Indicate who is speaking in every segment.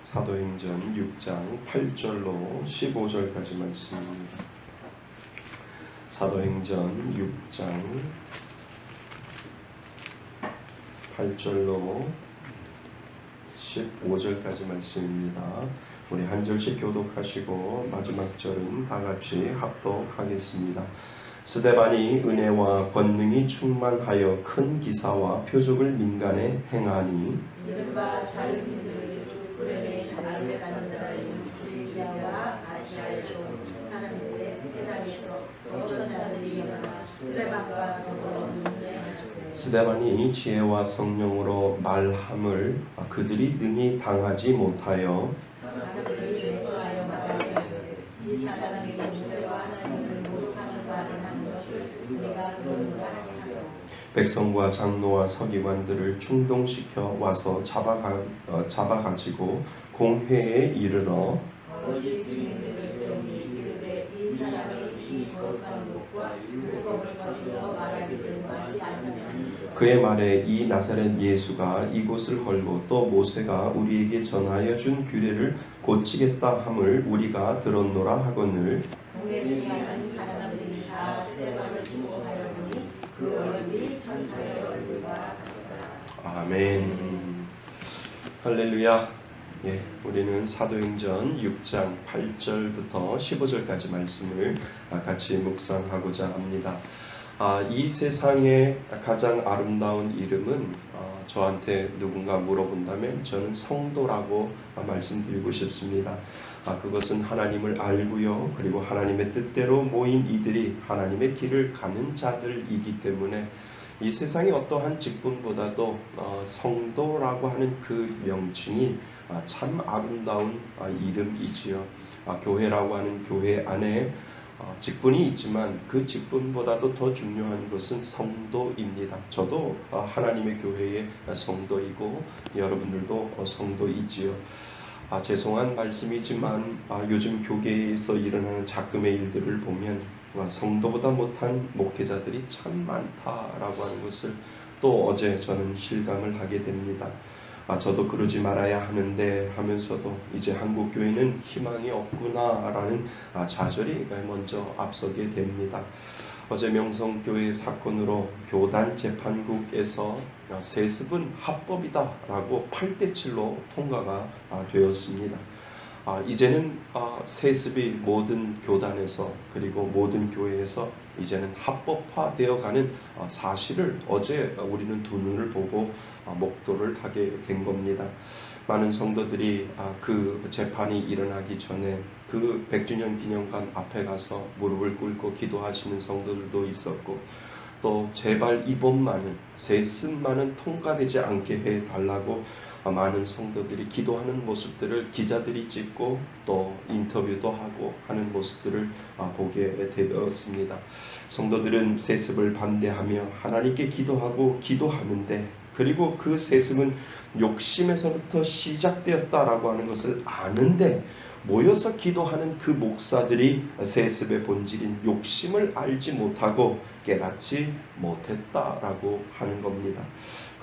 Speaker 1: 사도행전 6장 8절로 15절까지 말씀입니다. 사도행전 6장 8절로 15절까지 말씀입니다. 우리 한 절씩 교독하시고 마지막 절은 다 같이 합독하겠습니다. 스데반이 은혜와 권능이 충만하여 큰 기사와 표적을 민간에 행하니
Speaker 2: 이른바 자유민들 중 구레네 알렉산드라인 길리기아와 아시아에서 온 사람들의 해당에서 어떤 자들이 일어나 스데반과 더불어 논쟁하였으니
Speaker 1: 스데반이 지혜와 성령으로 말함을 그들이 능히 당하지 못하여
Speaker 2: 사람들이 대수하여 말하되 이 사람이 모세와 하나님을 모독하는 말을 하는 것을 우리가 들었노라 하며
Speaker 1: 백성과 장로와 서기관들을 충동시켜 와서 잡아가지고 공회에 이르러
Speaker 2: 거짓 증인들을 세우니 이르되 이 사람이 이 거룩한 곳과 율법을 거슬러 말하기를 원하지 않사니
Speaker 1: 그의 말에 이 나사렛 예수가 이곳을 헐고 또 모세가 우리에게 전하여 준 규례를 고치겠다 함을 우리가 들었노라 하거늘
Speaker 2: 공회 중에한 사람들이 다 스데반을 주목하여 보니 그 얼굴이 천사의 얼굴과 같더라.
Speaker 1: 아멘. 할렐루야. 우리는 사도행전 6장 8절부터 15절까지 말씀을 같이 묵상하고자 합니다. 이 세상의 가장 아름다운 이름은 저한테 누군가 물어본다면 저는 성도라고 말씀드리고 싶습니다. 그것은 하나님을 알고요. 그리고 하나님의 뜻대로 모인 이들이 하나님의 길을 가는 자들이기 때문에 이 세상의 어떠한 직분보다도 성도라고 하는 그 명칭이 참 아름다운 이름이지요. 교회라고 하는 교회 안에 직분이 있지만 그 직분보다도 더 중요한 것은 성도입니다. 저도 하나님의 교회의 성도이고 여러분들도 성도이지요. 죄송한 말씀이지만 요즘 교계에서 일어나는 작금의 일들을 보면 성도보다 못한 목회자들이 참 많다라고 하는 것을 또 어제 저는 실감을 하게 됩니다. 저도 그러지 말아야 하는데 하면서도 이제 한국 교회는 희망이 없구나라는 좌절이 먼저 앞서게 됩니다. 어제 명성교회 사건으로 교단 재판국에서 세습은 합법이다라고 8대7로 통과가 되었습니다. 이제는 세습이 모든 교단에서 그리고 모든 교회에서 이제는 합법화되어가는 사실을 어제 우리는 두 눈을 보고 목도를 하게 된 겁니다. 많은 성도들이 그 재판이 일어나기 전에 그 100주년 기념관 앞에 가서 무릎을 꿇고 기도하시는 성도들도 있었고 또 제발 이번만은 세습만은 통과되지 않게 해달라고 많은 성도들이 기도하는 모습들을 기자들이 찍고 또 인터뷰도 하고 하는 모습들을 보게 되었습니다. 성도들은 세습을 반대하며 하나님께 기도하는데 그리고 그 세습은 욕심에서부터 시작되었다라고 하는 것을 아는데 모여서 기도하는 그 목사들이 세습의 본질인 욕심을 알지 못하고 깨닫지 못했다라고 하는 겁니다.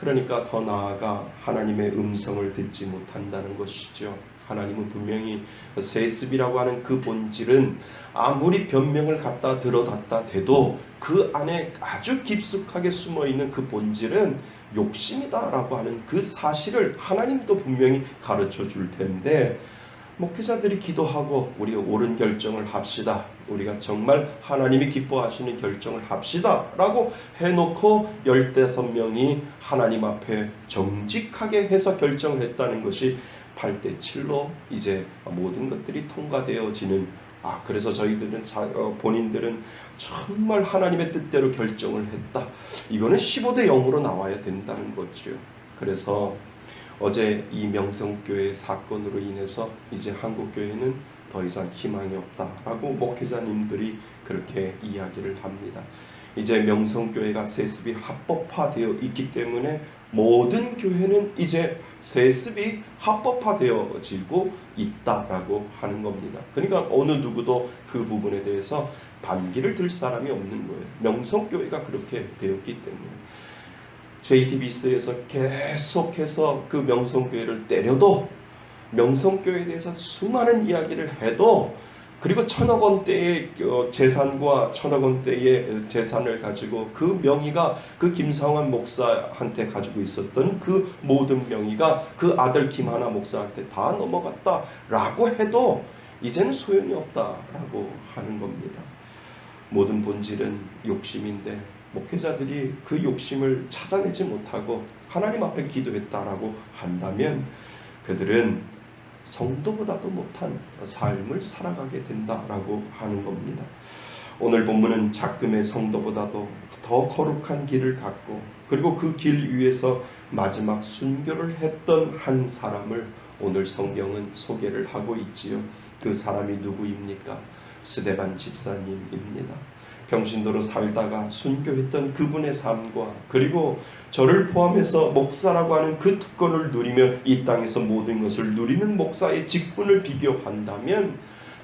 Speaker 1: 그러니까 더 나아가 하나님의 음성을 듣지 못한다는 것이죠. 하나님은 분명히 세습이라고 하는 그 본질은 아무리 변명을 갖다 들어놨다 돼도 그 안에 아주 깊숙하게 숨어있는 그 본질은 욕심이다라고 하는 그 사실을 하나님도 분명히 가르쳐 줄 텐데 목회자들이 기도하고 우리가 옳은 결정을 합시다. 우리가 정말 하나님이 기뻐하시는 결정을 합시다 라고 해놓고 15명이 하나님 앞에 정직하게 해서 결정을 했다는 것이 8대7로 이제 모든 것들이 통과되어지는 그래서 저희들은 본인들은 정말 하나님의 뜻대로 결정을 했다. 이거는 15대0으로 나와야 된다는 거죠. 그래서 어제 이 명성교회 사건으로 인해서 이제 한국교회는 더 이상 희망이 없다라고 목회자님들이 그렇게 이야기를 합니다. 이제 명성교회가 세습이 합법화되어 있기 때문에 모든 교회는 이제 세습이 합법화되어지고 있다라고 하는 겁니다. 그러니까 어느 누구도 그 부분에 대해서 반기를 들 사람이 없는 거예요. 명성교회가 그렇게 되었기 때문에. JTBC에서 계속해서 그 명성교회를 때려도 명성교회에 대해서 수많은 이야기를 해도, 그리고 1,000억 원대의 재산과 1,000억 원대의 재산을 가지고 그 명의가 그 김상환 목사한테 가지고 있었던 그 모든 명의가 그 아들 김하나 목사한테 다 넘어갔다라고 해도 이제는 소용이 없다라고 하는 겁니다. 모든 본질은 욕심인데 목회자들이 그 욕심을 찾아내지 못하고 하나님 앞에 기도했다라고 한다면 그들은 성도보다도 못한 삶을 살아가게 된다라고 하는 겁니다. 오늘 본문은 작금의 성도보다도 더 거룩한 길을 갔고, 그리고 그 길 위에서 마지막 순교를 했던 한 사람을 오늘 성경은 소개를 하고 있지요. 그 사람이 누구입니까? 스데반 집사님입니다. 평신도로 살다가 순교했던 그분의 삶과, 그리고 저를 포함해서 목사라고 하는 그 특권을 누리며 이 땅에서 모든 것을 누리는 목사의 직분을 비교한다면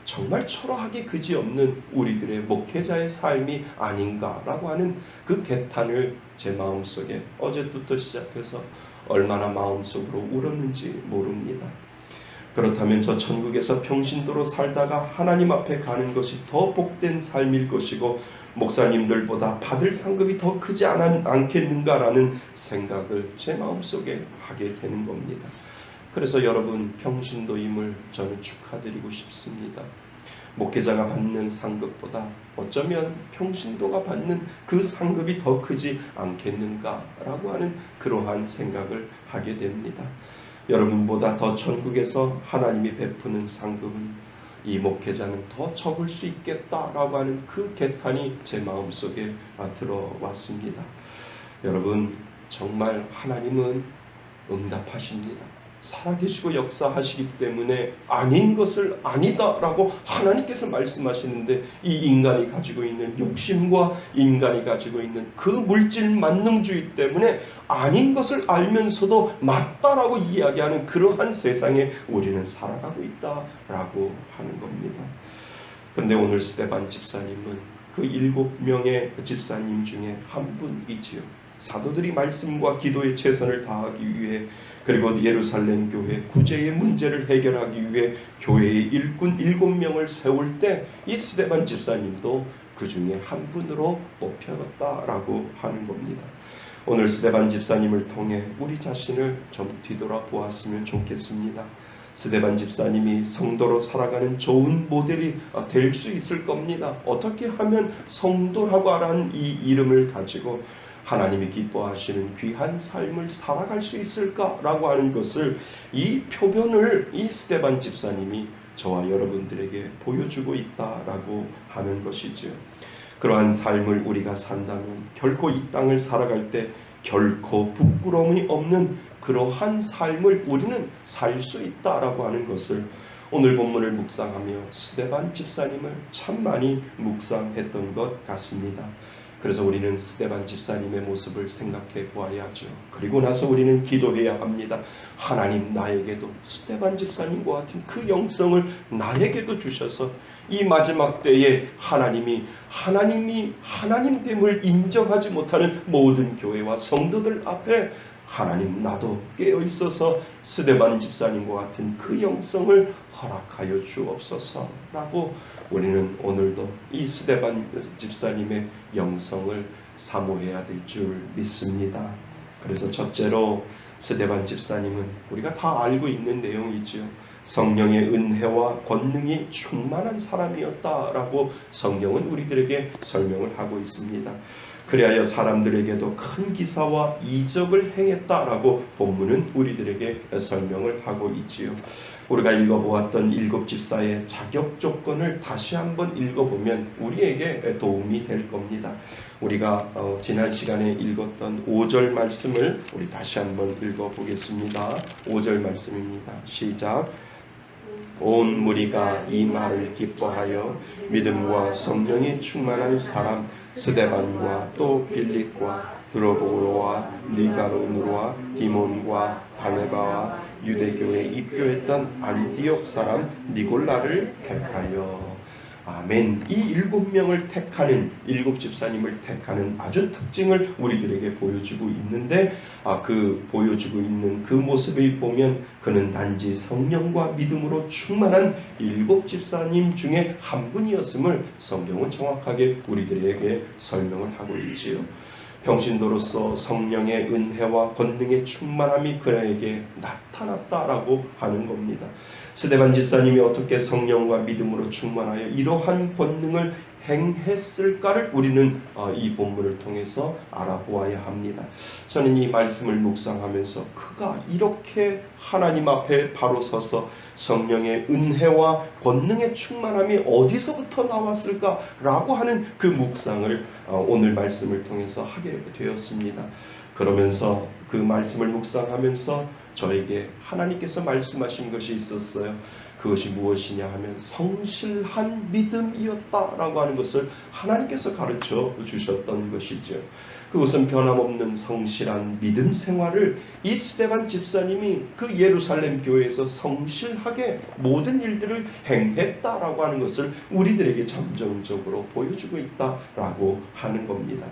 Speaker 1: 정말 초라하기 그지없는 우리들의 목회자의 삶이 아닌가라고 하는 그 개탄을 제 마음속에 어제부터 시작해서 얼마나 마음속으로 울었는지 모릅니다. 그렇다면 저 천국에서 평신도로 살다가 하나님 앞에 가는 것이 더 복된 삶일 것이고 목사님들보다 받을 상급이 더 크지 않겠는가라는 생각을 제 마음속에 하게 되는 겁니다. 그래서 여러분 평신도임을 저는 축하드리고 싶습니다. 목회자가 받는 상급보다 어쩌면 평신도가 받는 그 상급이 더 크지 않겠는가라고 하는 그러한 생각을 하게 됩니다. 여러분보다 더 천국에서 하나님이 베푸는 상급은 이 목회자는 더 적을 수 있겠다라고 하는 그 개탄이 제 마음속에 들어왔습니다. 여러분, 정말 하나님은 응답하십니다. 살아계시고 역사하시기 때문에 아닌 것을 아니다라고 하나님께서 말씀하시는데, 이 인간이 가지고 있는 욕심과 인간이 가지고 있는 그 물질 만능주의 때문에 아닌 것을 알면서도 맞다라고 이야기하는 그러한 세상에 우리는 살아가고 있다라고 하는 겁니다. 그런데 오늘 스데반 집사님은 그 7명의 집사님 중에 한 분이지요. 사도들이 말씀과 기도에 최선을 다하기 위해, 그리고 예루살렘 교회 구제의 문제를 해결하기 위해 교회의 일꾼 7명을 세울 때 이 스데반 집사님도 그 중에 한 분으로 뽑혔다라고 하는 겁니다. 오늘 스데반 집사님을 통해 우리 자신을 좀 뒤돌아보았으면 좋겠습니다. 스데반 집사님이 성도로 살아가는 좋은 모델이 될 수 있을 겁니다. 어떻게 하면 성도라고 하는 이 이름을 가지고 하나님이 기뻐하시는 귀한 삶을 살아갈 수 있을까라고 하는 것을, 이 표변을 이 스데반 집사님이 저와 여러분들에게 보여주고 있다라고 하는 것이죠. 그러한 삶을 우리가 산다면 결코 이 땅을 살아갈 때 결코 부끄러움이 없는 그러한 삶을 우리는 살 수 있다라고 하는 것을 오늘 본문을 묵상하며 스데반 집사님을 참 많이 묵상했던 것 같습니다. 그래서 우리는 스데반 집사님의 모습을 생각해 보아야죠. 그리고 나서 우리는 기도해야 합니다. 하나님, 나에게도 스데반 집사님과 같은 그 영성을 나에게도 주셔서 이 마지막 때에 하나님이 하나님됨을 인정하지 못하는 모든 교회와 성도들 앞에 하나님, 나도 깨어 있어서 스데반 집사님과 같은 그 영성을 허락하여 주옵소서라고 우리는 오늘도 이 스데반 집사님의 영성을 사모해야 될 줄 믿습니다. 그래서 첫째로 스데반 집사님은 우리가 다 알고 있는 내용이지요. 성령의 은혜와 권능이 충만한 사람이었다라고 성경은 우리들에게 설명을 하고 있습니다. 그리하여 사람들에게도 큰 기사와 이적을 행했다라고 본문은 우리들에게 설명을 하고 있지요. 우리가 읽어보았던 7 집사의 자격 조건을 다시 한번 읽어보면 우리에게 도움이 될 겁니다. 우리가 지난 시간에 읽었던 5절 말씀을 우리 다시 한번 읽어보겠습니다. 5절 말씀입니다. 시작. 온 무리가 이 말을 기뻐하여 믿음과 성령이 충만한 사람 스데반과 또 빌립과 드로보로와 니가노르와 디몬과 바네바와 유대교에 입교했던 안디옥 사람 니골라를 택하여. 아멘. 이 7명을 택하는, 7 집사님을 택하는 아주 특징을 우리들에게 보여주고 있는데, 보여주고 있는 그 모습을 보면 그는 단지 성령과 믿음으로 충만한 7 집사님 중에 한 분이었음을 성경은 정확하게 우리들에게 설명을 하고 있지요. 평신도로서 성령의 은혜와 권능의 충만함이 그에게 나타났다라고 하는 겁니다. 스데반 집사님이 어떻게 성령과 믿음으로 충만하여 이러한 권능을 행했을까를 우리는 이 본문을 통해서 알아보아야 합니다. 저는 이 말씀을 묵상하면서 그가 이렇게 하나님 앞에 바로 서서 성령의 은혜와 권능의 충만함이 어디서부터 나왔을까라고 하는 그 묵상을 오늘 말씀을 통해서 하게 되었습니다. 그러면서 그 말씀을 묵상하면서 저에게 하나님께서 말씀하신 것이 있었어요. 그것이 무엇이냐 하면 성실한 믿음이었다라고 하는 것을 하나님께서 가르쳐 주셨던 것이죠. 그것은 변함없는 성실한 믿음 생활을 이 스데반 집사님이 그 예루살렘 교회에서 성실하게 모든 일들을 행했다라고 하는 것을 우리들에게 점정적으로 보여주고 있다라고 하는 겁니다.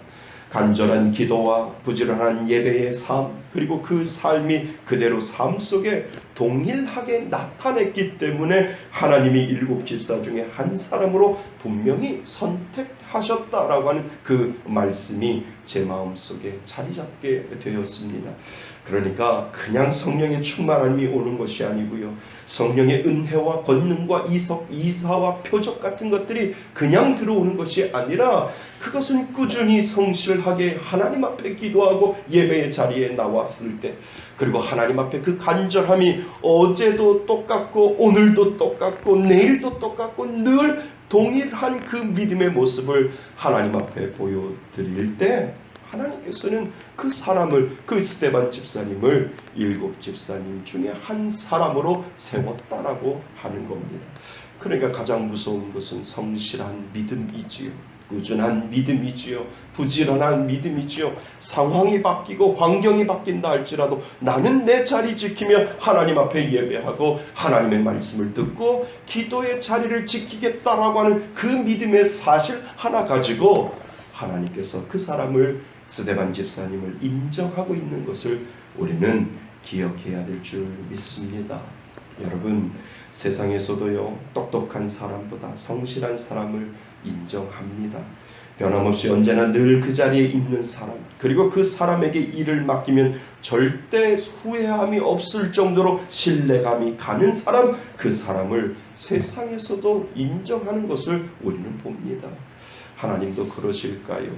Speaker 1: 간절한 기도와 부지런한 예배의 삶, 그리고 그 삶이 그대로 삶 속에 동일하게 나타냈기 때문에 하나님이 7 집사 중에 한 사람으로 분명히 선택하셨다라고 하는 그 말씀이 제 마음속에 자리 잡게 되었습니다. 그러니까 그냥 성령의 충만함이 오는 것이 아니고요, 성령의 은혜와 권능과 이사와 표적 같은 것들이 그냥 들어오는 것이 아니라 그것은 꾸준히 성실하게 하나님 앞에 기도하고 예배의 자리에 나왔을 때, 그리고 하나님 앞에 그 간절함이 어제도 똑같고 오늘도 똑같고 내일도 똑같고 늘 동일한 그 믿음의 모습을 하나님 앞에 보여드릴 때 하나님께서는 그 사람을, 그 스데반 집사님을 7 집사님 중에 한 사람으로 세웠다라고 하는 겁니다. 그러니까 가장 무서운 것은 성실한 믿음이지요, 꾸준한 믿음이지요, 부지런한 믿음이지요. 상황이 바뀌고 환경이 바뀐다 할지라도 나는 내 자리 지키며 하나님 앞에 예배하고 하나님의 말씀을 듣고 기도의 자리를 지키겠다라고 하는 그 믿음의 사실 하나 가지고 하나님께서 그 사람을, 스데반 집사님을 인정하고 있는 것을 우리는 기억해야 될 줄 믿습니다. 여러분, 세상에서도요, 똑똑한 사람보다 성실한 사람을 인정합니다. 변함없이 언제나 늘 그 자리에 있는 사람, 그리고 그 사람에게 일을 맡기면 절대 후회함이 없을 정도로 신뢰감이 가는 사람, 그 사람을 세상에서도 인정하는 것을 우리는 봅니다. 하나님도 그러실까요?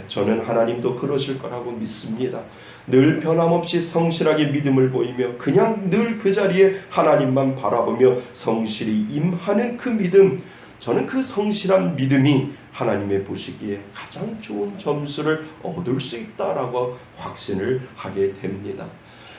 Speaker 1: 저는 하나님도 그러실 거라고 믿습니다. 늘 변함없이 성실하게 믿음을 보이며 그냥 늘 그 자리에 하나님만 바라보며 성실히 임하는 그 믿음, 저는 그 성실한 믿음이 하나님의 보시기에 가장 좋은 점수를 얻을 수 있다라고 확신을 하게 됩니다.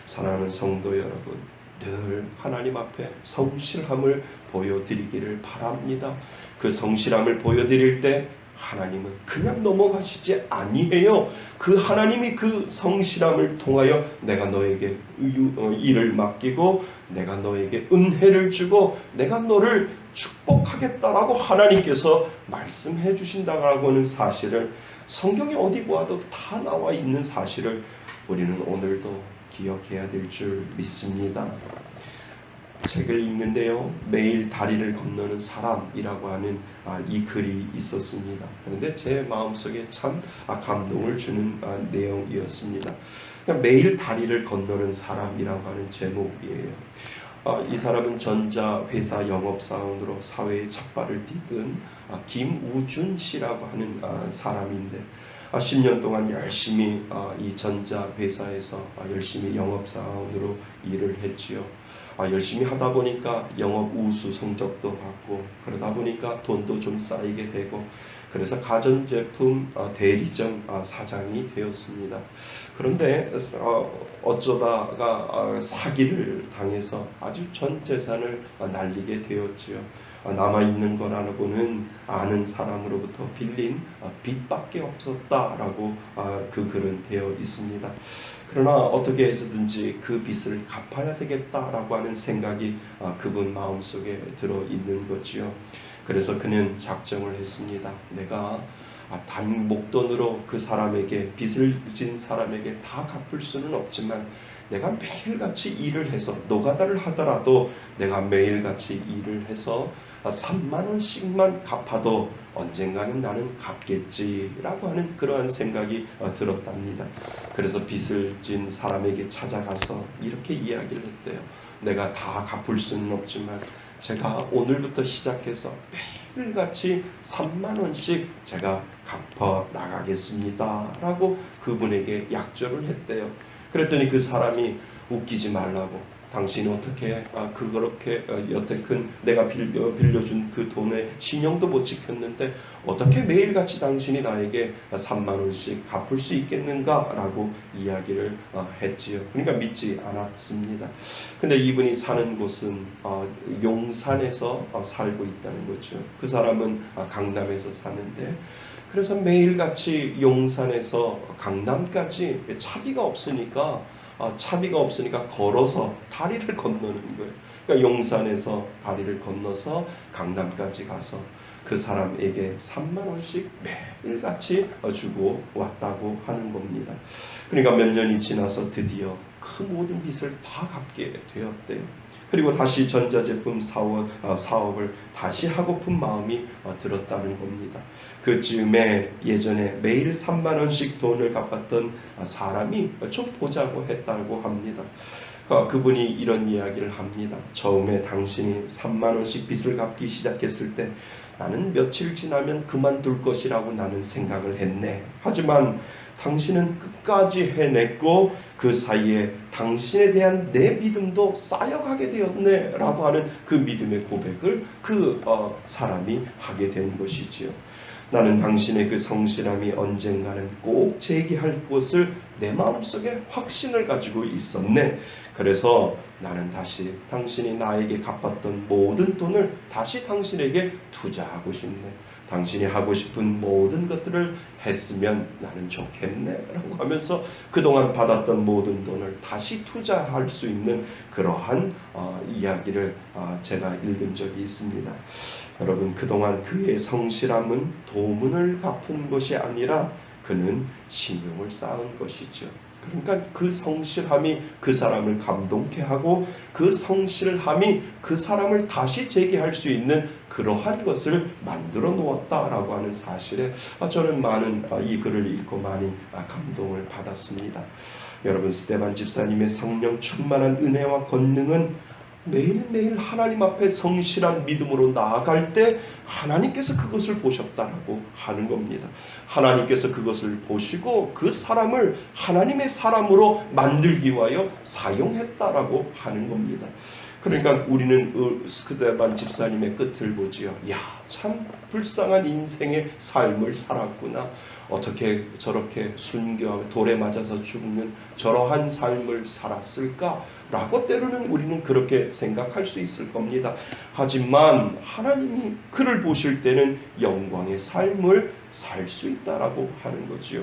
Speaker 1: 사랑하는 성도 여러분, 늘 하나님 앞에 성실함을 보여드리기를 바랍니다. 그 성실함을 보여드릴 때 하나님은 그냥 넘어가시지 아니해요. 그 하나님이 그 성실함을 통하여 내가 너에게 일을 맡기고 내가 너에게 은혜를 주고 내가 너를 축복하겠다라고 하나님께서 말씀해 주신다고 하는 사실을 성경에 어디 보아도 다 나와 있는 사실을 우리는 오늘도 기억해야 될 줄 믿습니다. 책을 읽는데요, 매일 다리를 건너는 사람이라고 하는 이 글이 있었습니다. 그런데 제 마음속에 참 감동을 주는 내용이었습니다. 매일 다리를 건너는 사람이라고 하는 제목이에요. 이 사람은 전자회사 영업사원으로 사회에 첫발을 디딘 김우준 씨라고 하는 사람인데 10년 동안 열심히 이 전자회사에서 열심히 영업사원으로 일을 했지요. 열심히 하다 보니까 영업 우수 성적도 받고 그러다 보니까 돈도 좀 쌓이게 되고 그래서 가전제품 대리점 사장이 되었습니다. 그런데 어쩌다가 사기를 당해서 아주 전 재산을 날리게 되었지요. 남아있는 거라고는 아는 사람으로부터 빌린 빚밖에 없었다라고 그 글은 되어 있습니다. 그러나 어떻게 해서든지 그 빚을 갚아야 되겠다라고 하는 생각이 그분 마음속에 들어 있는 거지요. 그래서 그는 작정을 했습니다. 내가 단 목돈으로 그 사람에게, 빚을 진 사람에게 다 갚을 수는 없지만 내가 매일같이 일을 해서, 노가다를 하더라도 내가 매일같이 일을 해서 3만 원씩만 갚아도 언젠가는 나는 갚겠지라고 하는 그러한 생각이 들었답니다. 그래서 빚을 진 사람에게 찾아가서 이렇게 이야기를 했대요. 내가 다 갚을 수는 없지만 제가 오늘부터 시작해서 매일같이 3만 원씩 제가 갚아 나가겠습니다 라고 그분에게 약조를 했대요. 그랬더니 그 사람이 웃기지 말라고, 당신이 어떻게 그렇게 여태껏 내가 빌려준 그 돈의 신용도 못 지켰는데 어떻게 매일같이 당신이 나에게 3만 원씩 갚을 수 있겠는가 라고 이야기를 했지요. 그러니까 믿지 않았습니다. 근데 이분이 사는 곳은 용산에서 살고 있다는 거죠. 그 사람은 강남에서 사는데, 그래서 매일같이 용산에서 강남까지 차비가 없으니까 걸어서 다리를 건너는 거예요. 그러니까 용산에서 다리를 건너서 강남까지 가서 그 사람에게 3만 원씩 매일같이 주고 왔다고 하는 겁니다. 그러니까 몇 년이 지나서 드디어 그 모든 빚을 다 갚게 되었대요. 그리고 다시 전자제품 사업을 다시 하고픈 마음이 들었다는 겁니다. 그쯤에 예전에 매일 3만 원씩 돈을 갚았던 사람이 좀 보자고 했다고 합니다. 그분이 이런 이야기를 합니다. 처음에 당신이 3만 원씩 빚을 갚기 시작했을 때 나는 며칠 지나면 그만둘 것이라고 나는 생각을 했네. 하지만 당신은 끝까지 해냈고 그 사이에 당신에 대한 내 믿음도 쌓여가게 되었네 라고 하는 그 믿음의 고백을 그 사람이 하게 된 것이지요. 나는 당신의 그 성실함이 언젠가는 꼭 재기할 것을 내 마음속에 확신을 가지고 있었네. 그래서 나는 다시 당신이 나에게 갚았던 모든 돈을 다시 당신에게 투자하고 싶네. 당신이 하고 싶은 모든 것들을 했으면 나는 좋겠네 라고 하면서 그동안 받았던 모든 돈을 다시 투자할 수 있는 그러한 이야기를 제가 읽은 적이 있습니다. 여러분, 그동안 그의 성실함은 도문을 갚은 것이 아니라 그는 신용을 쌓은 것이죠. 그러니까 그 성실함이 그 사람을 감동케 하고 그 성실함이 그 사람을 다시 재기할 수 있는 그러한 것을 만들어 놓았다라고 하는 사실에 저는 많은 이 글을 읽고 많이 감동을 받았습니다. 여러분, 스데반 집사님의 성령 충만한 은혜와 권능은 매일매일 하나님 앞에 성실한 믿음으로 나아갈 때 하나님께서 그것을 보셨다라고 하는 겁니다. 하나님께서 그것을 보시고 그 사람을 하나님의 사람으로 만들기 위하여 사용했다라고 하는 겁니다. 그러니까 우리는 스데반 집사님의 끝을 보지요. 야, 참 불쌍한 인생의 삶을 살았구나. 어떻게 저렇게 순교하고 돌에 맞아서 죽는 저러한 삶을 살았을까? 라고 때로는 우리는 그렇게 생각할 수 있을 겁니다. 하지만 하나님이 그를 보실 때는 영광의 삶을 살 수 있다라고 하는 거지요.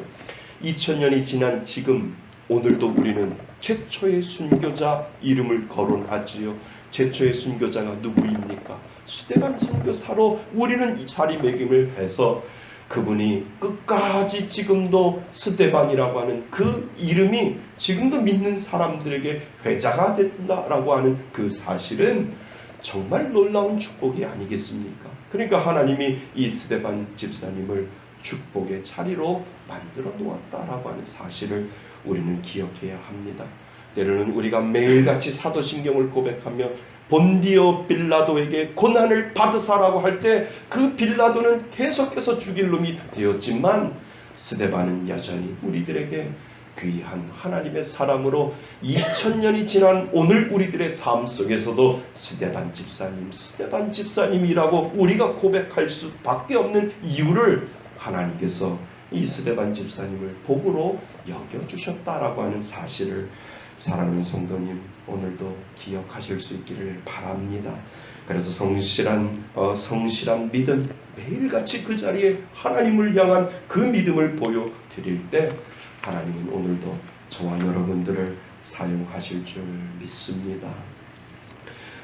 Speaker 1: 2000년이 지난 지금 오늘도 우리는 최초의 순교자 이름을 거론하지요. 최초의 순교자가 누구입니까? 스데반 선교사로 우리는 이 자리매김을 해서 그분이 끝까지 지금도 스데반이라고 하는 그 이름이 지금도 믿는 사람들에게 회자가 된다라고 하는 그 사실은 정말 놀라운 축복이 아니겠습니까? 그러니까 하나님이 이 스데반 집사님을 축복의 자리로 만들어 놓았다라고 하는 사실을 우리는 기억해야 합니다. 때로는 우리가 매일같이 사도신경을 고백하며 본디오 빌라도에게 고난을 받으사라고 할 때 그 빌라도는 계속해서 죽일 놈이 되었지만 스데반은 여전히 우리들에게 귀한 하나님의 사람으로 2000년이 지난 오늘 우리들의 삶 속에서도 스데반 집사님이라고 우리가 고백할 수밖에 없는 이유를 하나님께서 이 스데반 집사님을 복으로 여겨주셨다라고 하는 사실을 사랑하는 성도님, 오늘도 기억하실 수 있기를 바랍니다. 그래서 성실한 믿음, 매일같이 그 자리에 하나님을 향한 그 믿음을 보여드릴 때 하나님은 오늘도 저와 여러분들을 사용하실 줄 믿습니다.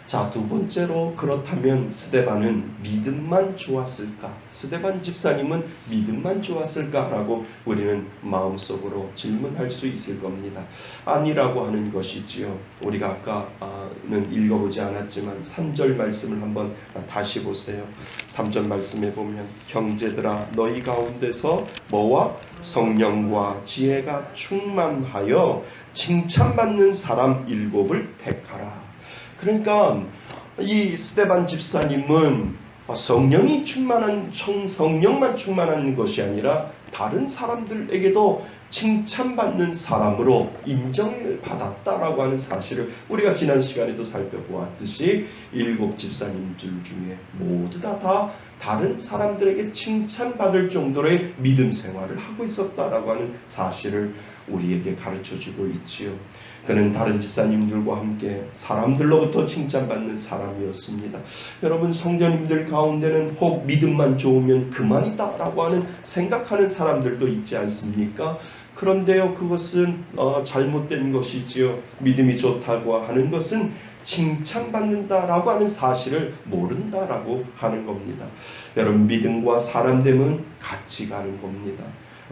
Speaker 1: 자, 두 번째로, 그렇다면 스데반은 믿음만 좋았을까? 스데반 집사님은 믿음만 좋았을까라고 우리는 마음속으로 질문할 수 있을 겁니다. 아니라고 하는 것이지요. 우리가 아까는 읽어보지 않았지만 3절 말씀을 한번 다시 보세요. 3절 말씀에 보면 형제들아 너희 가운데서 뭐와 성령과 지혜가 충만하여 칭찬받는 사람 7을 택하라. 그러니까 이 스데반 집사님은 성령만 충만한 것이 아니라 다른 사람들에게도 칭찬받는 사람으로 인정을 받았다라고 하는 사실을 우리가 지난 시간에도 살펴보았듯이 7 집사님들 중에 모두 다 다른 사람들에게 칭찬받을 정도의 믿음 생활을 하고 있었다라고 하는 사실을 우리에게 가르쳐주고 있지요. 그는 다른 집사님들과 함께 사람들로부터 칭찬받는 사람이었습니다. 여러분, 성도님들 가운데는 혹 믿음만 좋으면 그만이다라고 하는 생각하는 사람들도 있지 않습니까? 그런데요, 그것은 잘못된 것이지요. 믿음이 좋다고 하는 것은 칭찬받는다라고 하는 사실을 모른다라고 하는 겁니다. 여러분, 믿음과 사람됨은 같이 가는 겁니다.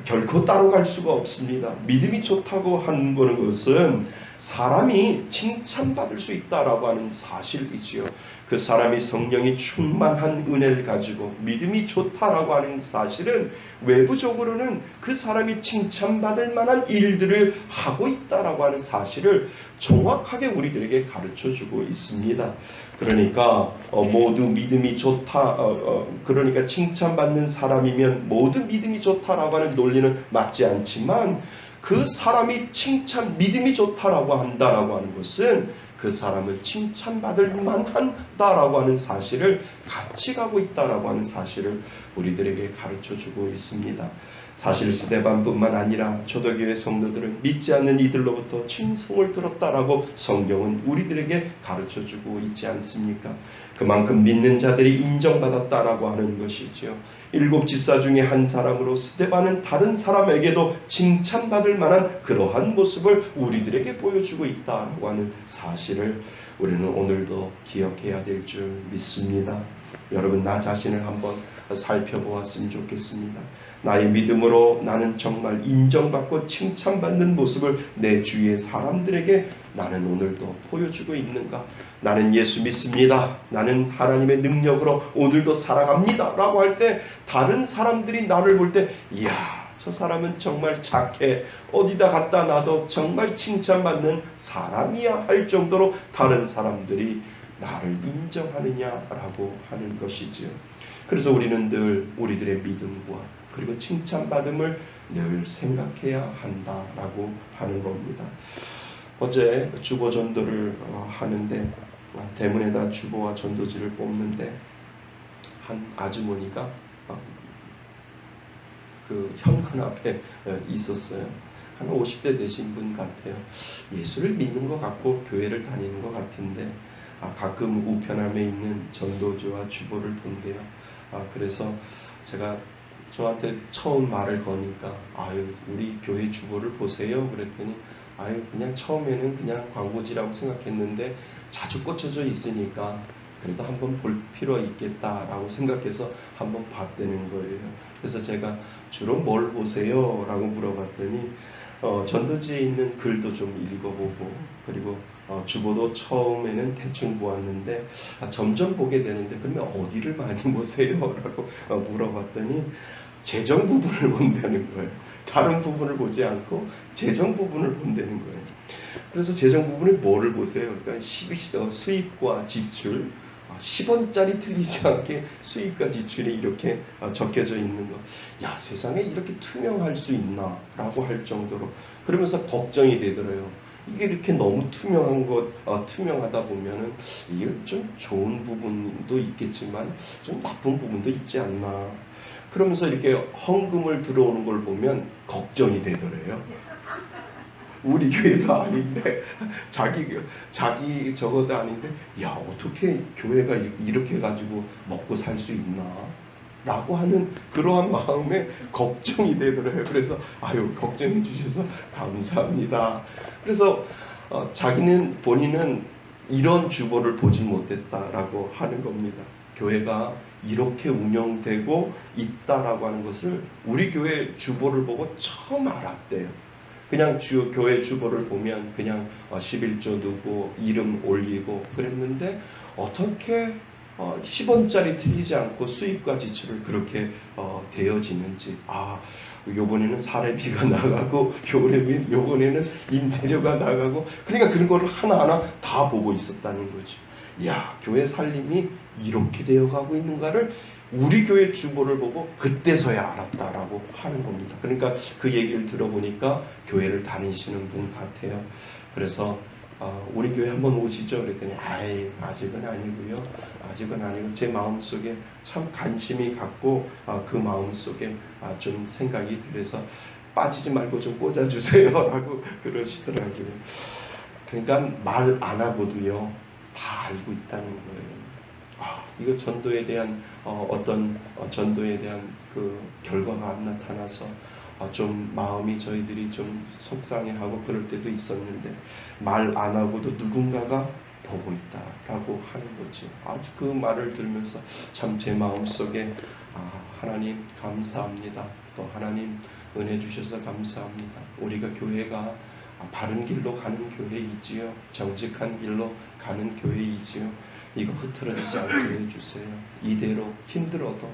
Speaker 1: 결코 따로 갈 수가 없습니다. 믿음이 좋다고 하는 것은 사람이 칭찬받을 수 있다라고 하는 사실이지요. 그 사람이 성령이 충만한 은혜를 가지고 믿음이 좋다라고 하는 사실은 외부적으로는 그 사람이 칭찬받을 만한 일들을 하고 있다라고 하는 사실을 정확하게 우리들에게 가르쳐주고 있습니다. 그러니까 모두 믿음이 좋다, 그러니까 칭찬받는 사람이면 모두 믿음이 좋다라고 하는 논리는 맞지 않지만, 그 사람이 믿음이 좋다라고 한다라고 하는 것은 그 사람을 칭찬받을 만한다라고 하는 사실을 같이 가고 있다라고 하는 사실을 우리들에게 가르쳐주고 있습니다. 사실 스데반뿐만 아니라 초대교회 성도들은 믿지 않는 이들로부터 칭송을 들었다라고 성경은 우리들에게 가르쳐주고 있지 않습니까? 그만큼 믿는 자들이 인정받았다라고 하는 것이죠. 7 집사 중에 한 사람으로 스데반은 다른 사람에게도 칭찬받을 만한 그러한 모습을 우리들에게 보여주고 있다라고 하는 사실을 우리는 오늘도 기억해야 될 줄 믿습니다. 여러분, 나 자신을 한번 살펴보았으면 좋겠습니다. 나의 믿음으로 나는 정말 인정받고 칭찬받는 모습을 내 주위의 사람들에게 나는 오늘도 보여주고 있는가? 나는 예수 믿습니다. 나는 하나님의 능력으로 오늘도 살아갑니다 라고 할 때 다른 사람들이 나를 볼 때 이야, 저 사람은 정말 착해, 어디다 갖다 놔도 정말 칭찬받는 사람이야 할 정도로 다른 사람들이 나를 인정하느냐라고 하는 것이지요. 그래서 우리는 늘 우리들의 믿음과 그리고 칭찬받음을 늘 생각해야 한다라고 하는 겁니다. 어제 주보 전도를 하는데 대문에다 주보와 전도지를 뽑는데 한 아주머니가 그 현관 앞에 있었어요. 한 50대 되신 분 같아요. 예수를 믿는 것 같고 교회를 다니는 것 같은데 가끔 우편함에 있는 전도지와 주보를 본대요. 그래서 제가 저한테 처음 말을 거니까 우리 교회 주보를 보세요 그랬더니 그냥 처음에는 그냥 광고지라고 생각했는데 자주 꽂혀져 있으니까 그래도 한번 볼 필요가 있겠다라고 생각해서 한번 봤다는 거예요. 그래서 제가 주로 뭘 보세요? 라고 물어봤더니 전도지에 있는 글도 좀 읽어보고 그리고 주보도 처음에는 대충 보았는데 점점 보게 되는데 그러면 어디를 많이 보세요? 라고 물어봤더니 재정 부분을 본다는 거예요. 다른 부분을 보지 않고 재정 부분을 본다는 거예요. 그래서 재정 부분에 뭐를 보세요? 그러니까 수입과 지출, 10원짜리 틀리지 않게 수입과 지출이 이렇게 적혀져 있는 거. 야, 세상에 이렇게 투명할 수 있나? 라고 할 정도로 그러면서 걱정이 되더래요. 이게 이렇게 너무 투명하다 보면은 이게 좀 좋은 부분도 있겠지만 좀 나쁜 부분도 있지 않나. 그러면서 이렇게 헌금을 들어오는 걸 보면 걱정이 되더래요. 우리 교회도 아닌데 자기 저거도 아닌데 야, 어떻게 교회가 이렇게 가지고 먹고 살 수 있나? 라고 하는 그러한 마음에 걱정이 되더래요. 그래서 아유, 걱정해 주셔서 감사합니다. 그래서 본인은 이런 주보를 보지 못했다라고 하는 겁니다. 교회가 이렇게 운영되고 있다라고 하는 것을 우리 교회 주보를 보고 처음 알았대요. 그냥 교회 주보를 보면 그냥 11조 누구 이름 올리고 그랬는데 어떻게 10원짜리 틀리지 않고 수입과 지출을 그렇게 되어지는지, 요번에는 사례비가 나가고 요번에는 인테리어가 나가고, 그러니까 그런 거를 하나하나 다 보고 있었다는 거죠. 이야, 교회 살림이 이렇게 되어가고 있는가를 우리 교회 주보를 보고 그때서야 알았다라고 하는 겁니다. 그러니까 그 얘기를 들어보니까 교회를 다니시는 분 같아요. 그래서 우리 교회 한번 오시죠? 그랬더니 아직은 아니고요. 아직은 아니고 제 마음속에 참 관심이 갔고 그 마음속에 좀 생각이 들어서 빠지지 말고 좀 꽂아주세요 라고 그러시더라고요. 그러니까 말 안 하고도요 다 알고 있다는 거예요. 이거 전도에 대한 어떤 전도에 대한 그 결과가 안 나타나서 좀 마음이 저희들이 좀 속상해하고 그럴 때도 있었는데, 말 안 하고도 누군가가 보고 있다라고 하는 거죠. 아주 그 말을 들으면서 참 제 마음속에 하나님 감사합니다. 또 하나님 은혜 주셔서 감사합니다. 우리가 교회가 바른 길로 가는 교회이지요. 정직한 길로 가는 교회이지요. 이거 흐트러지지 않게 해주세요. 이대로 힘들어도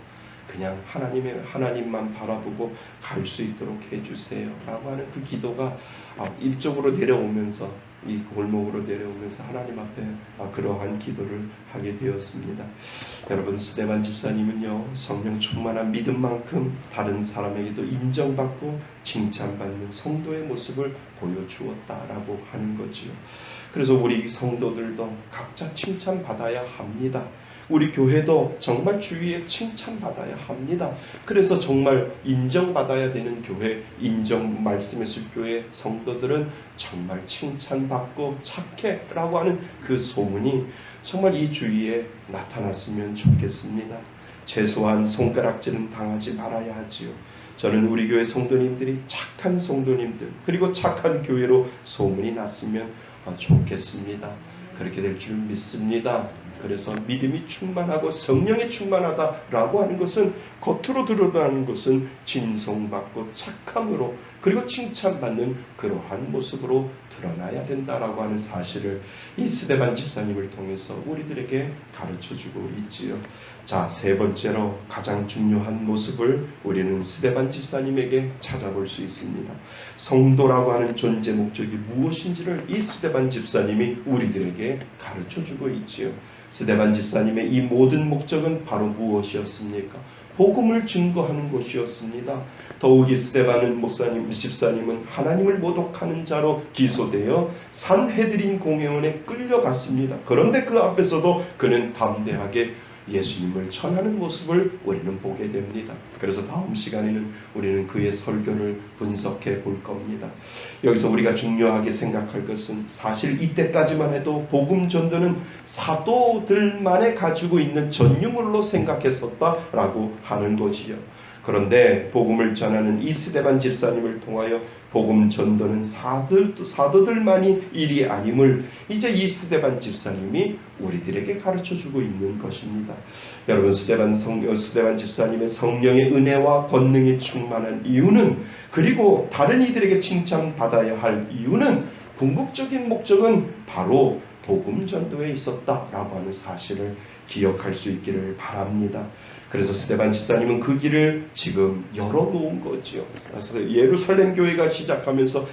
Speaker 1: 그냥 하나님만 바라보고 갈 수 있도록 해주세요 라고 하는 그 기도가 이쪽으로 내려오면서, 이 골목으로 내려오면서 하나님 앞에 그러한 기도를 하게 되었습니다. 여러분, 스데반 집사님은요 성령 충만한 믿음만큼 다른 사람에게도 인정받고 칭찬받는 성도의 모습을 보여주었다라고 하는 거지요. 그래서 우리 성도들도 각자 칭찬받아야 합니다. 우리 교회도 정말 주위에 칭찬받아야 합니다. 그래서 정말 인정받아야 되는 교회, 인정 말씀의 교회 성도들은 정말 칭찬받고 착해 라고 하는 그 소문이 정말 이 주위에 나타났으면 좋겠습니다. 최소한 손가락질은 당하지 말아야 하지요. 저는 우리 교회 성도님들이 착한 성도님들, 그리고 착한 교회로 소문이 났으면 좋겠습니다. 그렇게 될 줄 믿습니다. 그래서 믿음이 충만하고 성령이 충만하다라고 하는 것은, 겉으로 드러나는 것은 진송받고 착함으로, 그리고 칭찬받는 그러한 모습으로 드러나야 된다라고 하는 사실을 이 스데반 집사님을 통해서 우리들에게 가르쳐주고 있지요. 자, 세 번째로 가장 중요한 모습을 우리는 스데반 집사님에게 찾아볼 수 있습니다. 성도라고 하는 존재 목적이 무엇인지를 이 스데반 집사님이 우리들에게 가르쳐주고 있지요. 스데반 집사님의 이 모든 목적은 바로 무엇이었습니까? 복음을 증거하는 것이었습니다. 더욱이 스데반 집사님은 하나님을 모독하는 자로 기소되어 산헤드린 공회원에 끌려갔습니다. 그런데 그 앞에서도 그는 담대하게 예수님을 전하는 모습을 우리는 보게 됩니다. 그래서 다음 시간에는 우리는 그의 설교를 분석해 볼 겁니다. 여기서 우리가 중요하게 생각할 것은, 사실 이때까지만 해도 복음 전도는 사도들만에 가지고 있는 전유물로 생각했었다라고 하는 것이요. 그런데 복음을 전하는 이 스데반 집사님을 통하여 복음 전도는 사도들만이 일이 아님을 이제 이 스데반 집사님이 우리들에게 가르쳐주고 있는 것입니다. 여러분, 스데반 집사님의 성령의 은혜와 권능이 충만한 이유는, 그리고 다른 이들에게 칭찬받아야 할 이유는, 궁극적인 목적은 바로 복음 전도에 있었다라고 하는 사실을 기억할 수 있기를 바랍니다. 그래서 스데반 집사님은 그 길을 지금 열어놓은 거지요. 예루살렘 교회가 시작하면서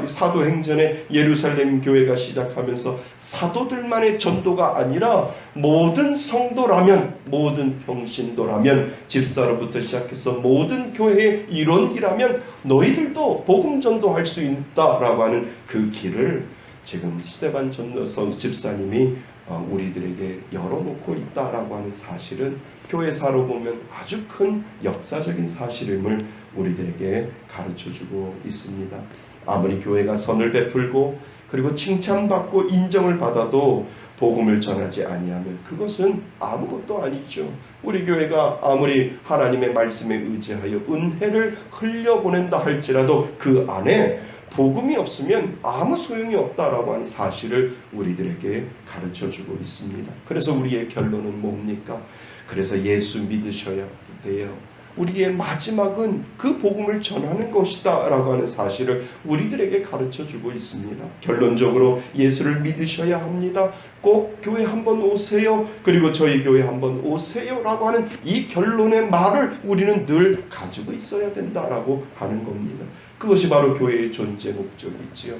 Speaker 1: 사도행전의 예루살렘 교회가 시작하면서 사도들만의 전도가 아니라 모든 성도라면, 모든 평신도라면, 집사로부터 시작해서 모든 교회의 일원이라면 너희들도 복음 전도할 수 있다라고 하는 그 길을 지금 스데반 집사님이 우리들에게 열어놓고 있다라고 하는 사실은 교회사로 보면 아주 큰 역사적인 사실임을 우리들에게 가르쳐주고 있습니다. 아무리 교회가 선을 베풀고 그리고 칭찬받고 인정을 받아도 복음을 전하지 아니하면 그것은 아무것도 아니죠. 우리 교회가 아무리 하나님의 말씀에 의지하여 은혜를 흘려보낸다 할지라도 그 안에 복음이 없으면 아무 소용이 없다라고 하는 사실을 우리들에게 가르쳐주고 있습니다. 그래서 우리의 결론은 뭡니까? 그래서 예수 믿으셔야 돼요. 우리의 마지막은 그 복음을 전하는 것이다 라고 하는 사실을 우리들에게 가르쳐주고 있습니다. 결론적으로 예수를 믿으셔야 합니다. 꼭 교회 한번 오세요. 그리고 저희 교회 한번 오세요 라고 하는 이 결론의 말을 우리는 늘 가지고 있어야 된다라고 하는 겁니다. 그것이 바로 교회의 존재 목적이지요.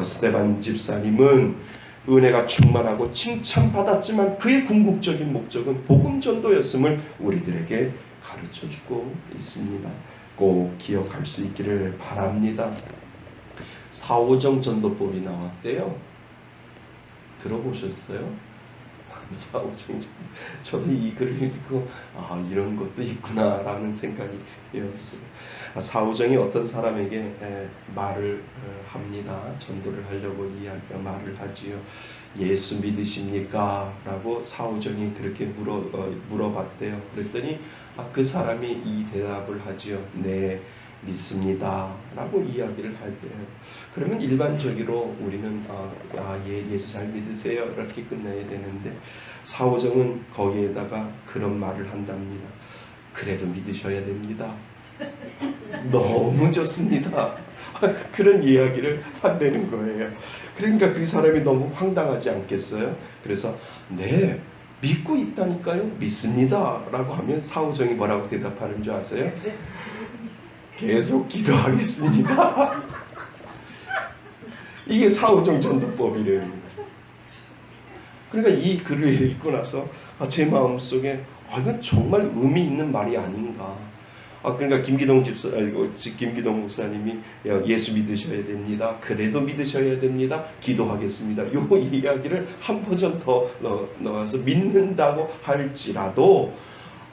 Speaker 1: 스데반 집사님은 은혜가 충만하고 칭찬받았지만 그의 궁극적인 목적은 복음 전도였음을 우리들에게 가르쳐주고 있습니다. 꼭 기억할 수 있기를 바랍니다. 사오정 전도법이 나왔대요. 들어보셨어요? 사오정. 저도 이 글을 읽고 이런 것도 있구나 라는 생각이 되었어요. 사오정이 어떤 사람에게 말을 합니다. 전도를 하려고 말을 하지요. 예수 믿으십니까? 라고 사오정이 그렇게 물어봤대요. 그랬더니 그 사람이 이 대답을 하지요. 네, 믿습니다 라고 이야기를 할 때요. 그러면 일반적으로 우리는 예수 잘 믿으세요 이렇게 끝내야 되는데 사오정은 거기에다가 그런 말을 한답니다. 그래도 믿으셔야 됩니다. 너무 좋습니다. 그런 이야기를 한다는 거예요. 그러니까 그 사람이 너무 황당하지 않겠어요? 그래서 네, 믿고 있다니까요. 믿습니다 라고 하면 사오정이 뭐라고 대답하는 줄 아세요? 계속 기도하겠습니다. 이게 사오정 전도법이래요. 그러니까 이 글을 읽고 나서 제 마음속에 이건 정말 의미 있는 말이 아닌가. 그러니까 김기동 목사님이 예수 믿으셔야 됩니다. 그래도 믿으셔야 됩니다. 기도하겠습니다. 요 이야기를 한 버전 더 넣어서 믿는다고 할지라도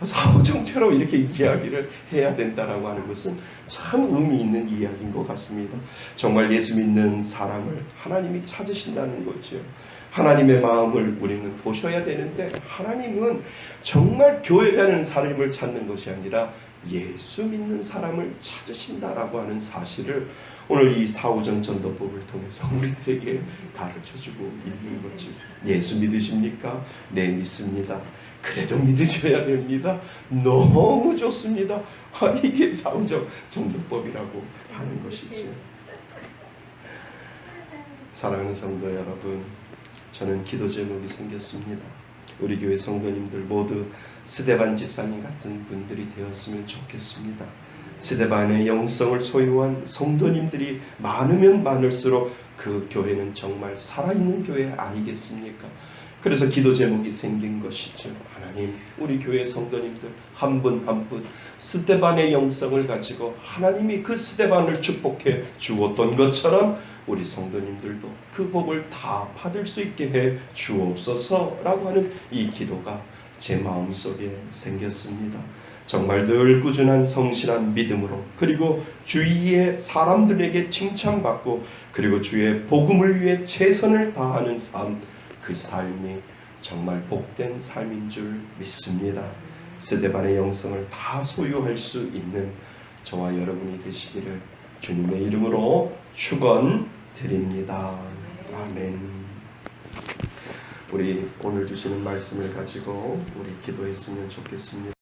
Speaker 1: 사오정처럼 이렇게 이야기를 해야 된다라고 하는 것은 참 의미 있는 이야기인 것 같습니다. 정말 예수 믿는 사람을 하나님이 찾으신다는 거죠. 하나님의 마음을 우리는 보셔야 되는데 하나님은 정말 교회라는 사람을 찾는 것이 아니라 예수 믿는 사람을 찾으신다라고 하는 사실을 오늘 이 사오정 전도법을 통해서 우리들에게 가르쳐주고 있는 거죠. 예수 믿으십니까? 네, 믿습니다. 그래도 믿으셔야 됩니다. 너무 좋습니다. 이게 사오정 전도법이라고 하는 것이죠. 사랑하는 성도 여러분, 저는 기도 제목이 생겼습니다. 우리 교회 성도님들 모두 스데반 집사님 같은 분들이 되었으면 좋겠습니다. 스데반의 영성을 소유한 성도님들이 많으면 많을수록 그 교회는 정말 살아있는 교회 아니겠습니까? 그래서 기도 제목이 생긴 것이죠. 하나님, 우리 교회 성도님들 한 분 한 분 스데반의 영성을 가지고 하나님이 그 스데반을 축복해 주었던 것처럼 우리 성도님들도 그 복을 다 받을 수 있게 해 주옵소서라고 하는 이 기도가 제 마음속에 생겼습니다. 정말 늘 꾸준한 성실한 믿음으로 그리고 주위의 사람들에게 칭찬받고 그리고 주의 복음을 위해 최선을 다하는 삶, 그 삶이 정말 복된 삶인 줄 믿습니다. 스데반의 영성을 다 소유할 수 있는 저와 여러분이 되시기를 주님의 이름으로 축원드립니다. 아멘. 우리 오늘 주시는 말씀을 가지고 우리 기도했으면 좋겠습니다.